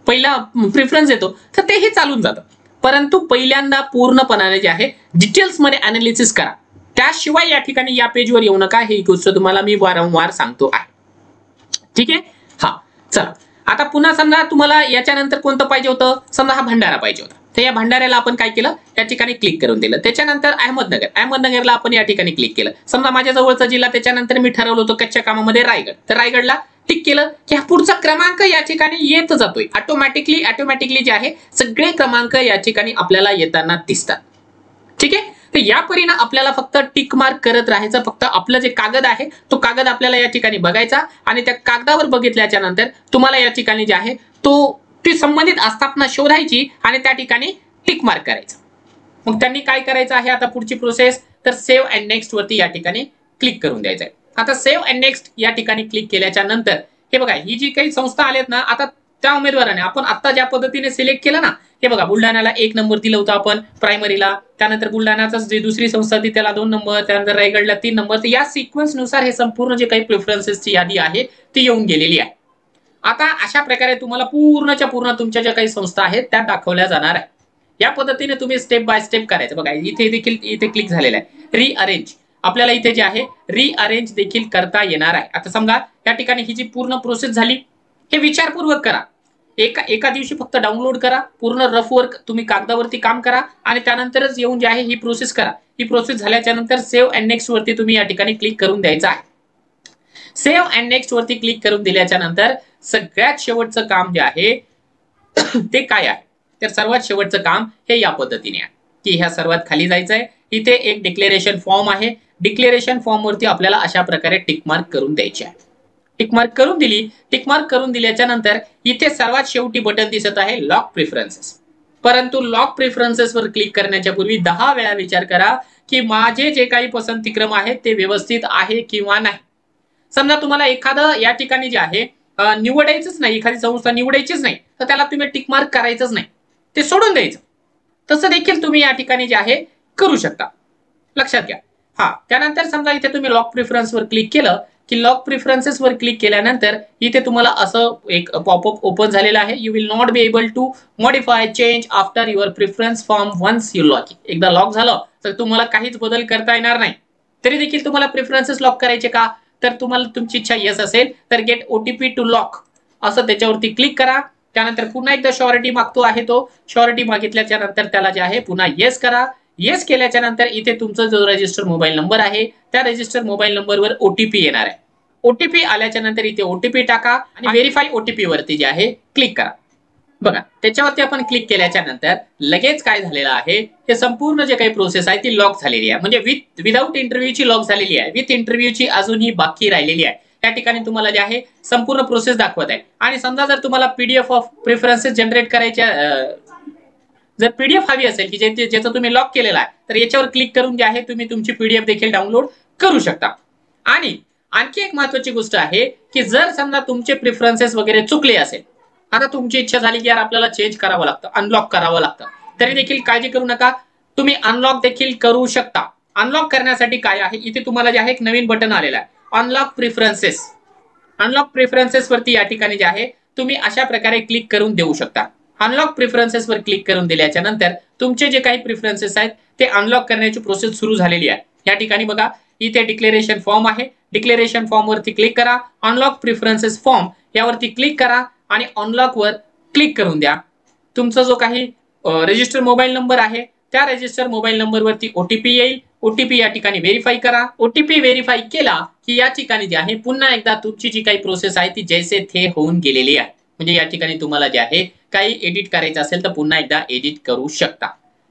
पहिला प्रिफरन्स देतो तर तेही चालून जातं. परंतु पहिल्यांदा पूर्णपणाने जे आहे डिटेल्स मध्ये अनालिसिस करा. त्याशिवाय या ठिकाणी या पेजवर येऊ नका, ही गोष्ट तुम्हाला मी वारंवार सांगतो आहे. ठीक आहे, हा चला आता पुन्हा समजा तुम्हाला याच्यानंतर कोणतं पाहिजे होतं, समजा हा भंडारा पाहिजे होता. तर या भंडाऱ्याला आपण काय केलं, या ठिकाणी क्लिक करून दिलं. त्याच्यानंतर अहमदनगरला आपण या ठिकाणी क्लिक केलं. समजा माझ्या जवळचा जिल्हा, त्याच्यानंतर मी ठरवलं होतं कच्च्या कामामध्ये रायगड, तर रायगडला टिक केलं की हा पुढचा क्रमांक या ठिकाणी येत जातोय. ऑटोमॅटिकली जे आहे सगळे क्रमांक या ठिकाणी आपल्याला येताना दिसतात. ठीक आहे. तर या परिणाम आपल्याला फक्त टिक मार्क करत राहायचं. फक्त आपलं जे कागद आहे तो कागद आपल्याला या ठिकाणी बघायचा आणि त्या कागदावर बघितल्याच्या नंतर तुम्हाला या ठिकाणी जे आहे ती संबंधित आस्थापना शोधायची आणि त्या ठिकाणी टिक मार्क करायचं. मग त्यांनी काय करायचं आहे आता पुढची प्रोसेस, तर सेव्ह अँड नेक्स्ट वरती या ठिकाणी क्लिक करून द्यायचं आहे. आता सेव्ह अँड नेक्स्ट या ठिकाणी क्लिक केल्याच्या नंतर हे बघा, ही जी काही संस्था आलेत ना, आता त्या उमेदवाराने आपण आता ज्या पद्धतीने सिलेक्ट केलं ना, हे बघा बुलढाण्याला 1 नंबर दिलं होतं आपण प्रायमरीला, त्यानंतर बुलढाणाचाच जी दुसरी संस्था होती त्याला 2 नंबर, त्यानंतर रायगडला 3 नंबर. तर या सिक्वेन्स नुसार हे संपूर्ण जे काही प्रेफरन्सेसची यादी आहे ती येऊन गेलेली आहे. आता अशा प्रकारे तुम्हाला पूर्णच्या पूर्ण तुमच्या ज्या काही संस्था आहेत त्या दाखवल्या जाणार आहे. या पद्धतीने तुम्ही स्टेप बाय स्टेप करायचं. बघा इथे देखील इथे क्लिक झालेलं आहे रिअरेंज. आपल्याला इथे जे आहे रिअरेंज देखील करता येणार आहे. आता समजा या ठिकाणी ही जी पूर्ण प्रोसेस झाली, हे विचारपूर्वक करा. एका दिवशी फक्त डाउनलोड करा, पूर्ण रफ वर्क तुम्ही कागदावरती काम करा आणि त्यानंतरच येऊन जे आहे ही प्रोसेस करा. ही प्रोसेस झाल्याच्या नंतर सेव्ह अँड नेक्स्ट वरती तुम्ही या ठिकाणी क्लिक करून द्यायचं आहे. सेव्ह अँड नेक्स्ट वरती क्लिक करून दिल्याच्या नंतर सगळ्यात शेवटचं काम जे आहे ते काय आहे, तर सर्वात शेवटचं काम हे या पद्धतीने आहे की ह्या सर्वात खाली जायचं आहे. इथे एक डिक्लेरेशन फॉर्म आहे. डिक्लेरेशन फॉर्म वरती आपल्याला अशा प्रकारे टिक मार्क करून द्यायचे आहे. टिक मार्क करून दिली. टिक मार्क करून दिल्याच्या नंतर इथे सर्वात शेवटी बटन दिसत आहे लॉक प्रेफरन्सेस. परंतु लॉक प्रेफरन्सेस वर क्लिक करण्याच्या पूर्वी 10 वेळा विचार करा की माझे जे काही पसंतीक्रम आहेत ते व्यवस्थित आहे किंवा नाही. समजा तुम्हाला एखादं या ठिकाणी जे आहे निवडायचंच नाही, एखादी संस्था निवडायचीच नाही, तर त्याला तुम्ही टिक मार्क करायचंच नाही, ते सोडून द्यायचं. तसं देखील तुम्ही या ठिकाणी जे आहे करू शकता, लक्षात घ्या. त्यानंतर समजा इथे तुम्ही लॉक प्रेफरन्स वर क्लिक केलं की लॉक प्रेफरन्सेस वर क्लिक केल्यानंतर इथे तुम्हाला असं एक पॉपअप ओपन झालेला आहे. You will not be able to modify change after your preference form once you lock. एकदा लॉक झालं तर तुम्हाला काहीच बदल करता येणार नाही. तरी देखील तुम्हाला प्रेफरन्सेस लॉक करायचे का, तर तुम्हाला तुमची इच्छा येस असेल तर गेट ओटीपी टू लॉक असं त्याच्यावरती क्लिक करा. त्यानंतर पुन्हा एकदा श्युरिटी मागतो आहे, तो श्युरिटी मागितल्याच्या नंतर त्याला जे आहे पुन्हा येस करा. येस केल्याच्या नंतर इथे तुमचा जो रजिस्टर मोबाईल नंबर आहे त्या रजिस्टर मोबाईल नंबरवर ओटीपी येणार आहे. ओटीपी आल्याच्या नंतर इथे ओटीपी टाका आणि व्हेरीफाय ओटीपी वरती जे आहे क्लिक करा. बघा त्याच्यावरती आपण क्लिक केल्याच्या नंतर लगेच काय झालेलं आहे, हे संपूर्ण जे काही प्रोसेस आहे ती लॉक झालेली आहे. म्हणजे विदाऊट इंटरव्ह्यूची लॉक झालेली आहे. विथ इंटरव्ह्यूची अजूनही बाकी राहिलेली आहे. त्या ठिकाणी तुम्हाला जे आहे संपूर्ण प्रोसेस दाखवत आहे. आणि समजा जर तुम्हाला पीडीएफ ऑफ प्रेफरन्सेस जनरेट करायच्या, जर पीडीएफ हवी असेल की ज्याचं तुम्ही लॉक केलेला आहे, तर याच्यावर क्लिक करून जे आहे तुम्ही तुमची पीडीएफ देखील डाउनलोड करू शकता. आणि आणखी एक महत्त्वाची गोष्ट आहे की जर समजा तुमचे प्रेफरन्सेस वगैरे चुकले असेल, आता तुमची इच्छा झाली की यार आपल्याला चेंज करावं लागतं, अनलॉक करावं लागतं, तरी देखील काळजी करू नका, तुम्ही अनलॉक देखील करू शकता. अनलॉक करण्यासाठी काय आहे, इथे तुम्हाला जे आहे एक नवीन बटन आलेलं आहे अनलॉक प्रेफरन्सेस. अनलॉक प्रेफरन्सेस वरती या ठिकाणी जे आहे तुम्ही अशा प्रकारे क्लिक करून देऊ शकता. अनलॉक प्रेफरन्सेस वर क्लिक करून दिल्याच्या नंतर तुमचे जे काही प्रेफरन्सेस आहेत ते अनलॉक करण्याची प्रोसेस सुरू झालेली आहे. या ठिकाणी बघा इथे डिक्लेरेशन फॉर्म आहे. डिक्लेरेशन फॉर्म वरती क्लिक करा. अनलॉक प्रेफरन्सेस फॉर्म यावरती क्लिक करा आणि अनलॉक वर क्लिक करून द्या. तुमचा जो काही रजिस्टर मोबाईल नंबर आहे त्या रजिस्टर मोबाईल नंबर वरती ओटीपी येईल. ओटीपी या ठिकाणी व्हेरीफाय करा. ओटीपी व्हेरीफाय केला की या ठिकाणी जे आहे पुन्हा एकदा तुमची जी काही प्रोसेस आहे ती जैसे थे होऊन गेलेली आहे. म्हणजे या ठिकाणी तुम्हाला जे आहे काही एडिट करायचं असेल तर पुन्हा एकदा एडिट करू शकता.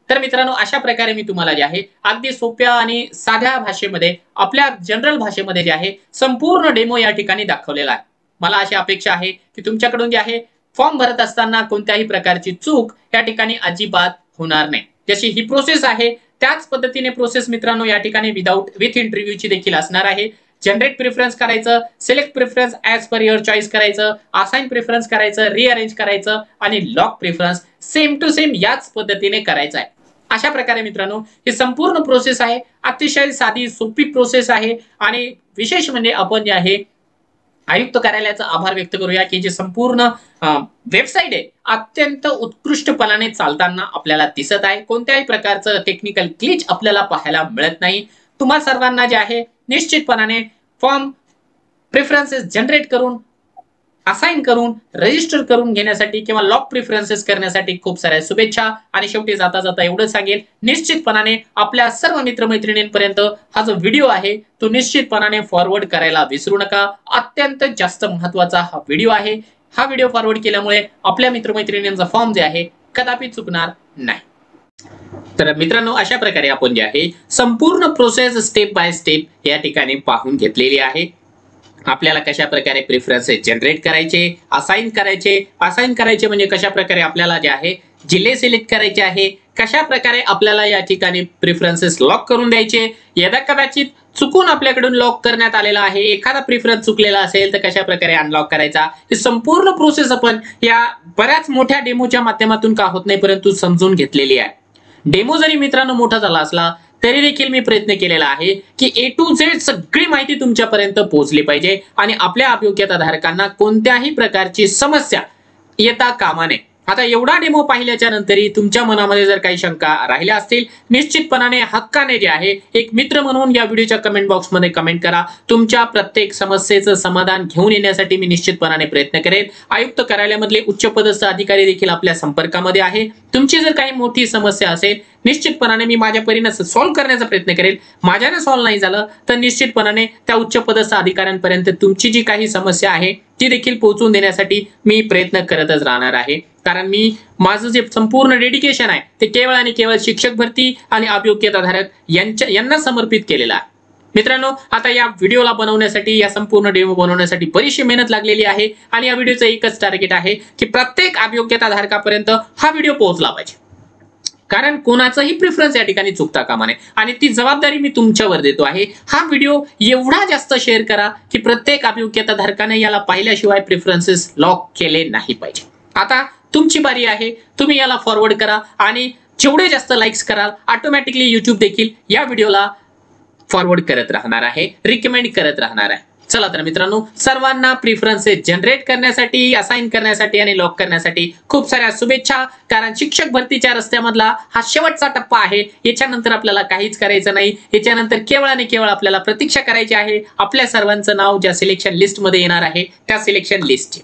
तर मित्रांनो अशा प्रकारे मी तुम्हाला जे आहे अगदी सोप्या आणि साध्या भाषेमध्ये, आपल्या जनरल भाषेमध्ये जे आहे संपूर्ण डेमो या ठिकाणी दाखवलेला आहे. मला अशी अपेक्षा आहे की तुमच्याकडून जे आहे फॉर्म भरत असताना कोणत्याही प्रकारची चूक या ठिकाणी अजिबात होणार नाही. जशी ही प्रोसेस आहे त्याच पद्धतीने प्रोसेस मित्रांनो या ठिकाणी विथ इंटरव्ह्यूची देखील असणार आहे. जनरेट प्रेफरन्स करायचं, select preference as per your choice करायचं, असाइन प्रेफरन्स करायचं, रिअरेंज करायचं आणि lock preference same to same याच पद्धतीने करायचं आहे. अशा प्रकारे मित्रांनो ही संपूर्ण प्रोसेस आहे. अतिशय साधी सोपी प्रोसेस आहे. आणि विशेष म्हणजे आपण जे आहे आयुक्त कार्यालयाचा आभार व्यक्त करूया की जे संपूर्ण वेबसाईट आहे अत्यंत उत्कृष्टपणाने चालताना आपल्याला दिसत आहे. कोणत्याही प्रकारचं टेक्निकल ग्लिच आपल्याला पाहायला मिळत नाही. तुम्हा सर्वांना जे आहे निश्चितपणाने फॉर्म प्रेफरन्सेस जनरेट करून असाइन करून रजिस्टर करून घेण्यासाठी किंवा लॉक प्रेफरन्सेस करण्यासाठी खूप साऱ्या शुभेच्छा. आणि शेवटी जाता जाता एवढं सांगेल, निश्चितपणाने आपल्या सर्व मित्रमैत्रिणींपर्यंत हा जो व्हिडिओ आहे तो निश्चितपणाने फॉरवर्ड करायला विसरू नका. अत्यंत जास्त महत्वाचा हा व्हिडिओ आहे. हा व्हिडिओ फॉरवर्ड केल्यामुळे आपल्या मित्रमैत्रिणींचा फॉर्म जे आहे कदापि चुकणार नाही. तर मित्रांनो, अशा प्रकारे आपण जे आहे संपूर्ण प्रोसेस स्टेप बाय स्टेप या ठिकाणी पाहून घेतलेली आहे. आपल्याला कशा प्रकारे प्रेफरन्सेस जनरेट करायचे, असाइन करायचे म्हणजे कशा प्रकारे आपल्याला जे आहे जिल्हे सिलेक्ट करायचे आहे, कशा प्रकारे आपल्याला या ठिकाणी प्रेफरन्सेस लॉक करून द्यायचे, यदा कदाचित चुकून आपल्याकडून लॉक करण्यात आलेला आहे, एखादा प्रेफरन्स चुकलेला असेल तर कशा प्रकारे अनलॉक करायचा, ही संपूर्ण प्रोसेस आपण या बऱ्याच मोठ्या डेमोच्या माध्यमातून का होत नाही परंतु समजून घेतलेली आहे. डेमो जरी मित्रांनो मोठा झाला असला तरी देखील मी प्रयत्न केलेला आहे की A to Z सगळी माहिती तुमच्यापर्यंत पोहोचली पाहिजे आणि आपल्या अभियोग्यता धारकांना कोणत्याही प्रकारची समस्या येता कामा नये. आता एवढा डेमो पाहिल्याच्या नंतरही तुमच्या मनामध्ये जर काही शंका राहिल्या असतील, निश्चितपणाने हक्काने जे आहे एक मित्र म्हणून या व्हिडिओच्या कमेंट बॉक्समध्ये कमेंट करा. तुमच्या प्रत्येक समस्येचं समाधान घेऊन येण्यासाठी मी निश्चितपणाने प्रयत्न करेन. आयुक्त कार्यालयामधले उच्चपदस्थ अधिकारी देखील आपल्या संपर्कामध्ये आहे. तुमची जर काही मोठी समस्या असेल, निश्चितपणाने मी माझ्या परीने सॉल्व्ह करण्याचा प्रयत्न करेल. माझ्याने सॉल्व्ह नाही झालं तर निश्चितपणाने त्या उच्चपदस्थ अधिकाऱ्यांपर्यंत तुमची जी काही समस्या आहे ती देखील पोहोचून देण्यासाठी मी प्रयत्न करतच राहणार आहे. कारण मी माझं जे संपूर्ण डेडिकेशन आहे ते केवळ आणि केवळ शिक्षक भरती आणि अभियोग्यताधारक यांना समर्पित केलेलं आहे. मित्रांनो, आता या व्हिडिओला बनवण्यासाठी, या संपूर्ण डेमो बनवण्यासाठी बरीचशी मेहनत लागलेली आहे आणि या व्हिडिओचं एकच टार्गेट आहे की प्रत्येक अभियोग्यताधारकापर्यंत हा व्हिडिओ पोहोचला पाहिजे. कारण कोणाचाही प्रेफरन्स या ठिकाणी चुकता कामा नये आणि ती जबाबदारी मी तुमच्यावर देतो आहे. हा व्हिडिओ एवढा जास्त शेअर करा की प्रत्येक अभियोग्यताधारकाने याला पाहिल्याशिवाय प्रेफरन्सेस लॉक केले नाही पाहिजे. आता तुमची बारी आहे, तुम्ही याला फॉरवर्ड करा आणि जेवढे जास्त लाईक्स कराल ऑटोमॅटिकली YouTube देखील या व्हिडिओला फॉरवर्ड करत राहणार आहे, रिकमेंड करत राहणार आहे. चला तर मित्रांनो, सर्वांना प्रेफरन्सेस जनरेट करण्यासाठी, असाइन करण्यासाठी आणि लॉक करण्यासाठी खूप साऱ्या शुभेच्छा. कारण शिक्षक भरतीच्या रस्त्यामधला हा शेवटचा टप्पा आहे. याच्यानंतर आपल्याला काहीच करायचं नाही. याच्यानंतर केवळ आणि केवळ आपल्याला प्रतीक्षा करायची आहे आपल्या सर्वांचं नाव ज्या सिलेक्शन लिस्ट मध्ये येणार आहे त्या सिलेक्शन लिस्टची.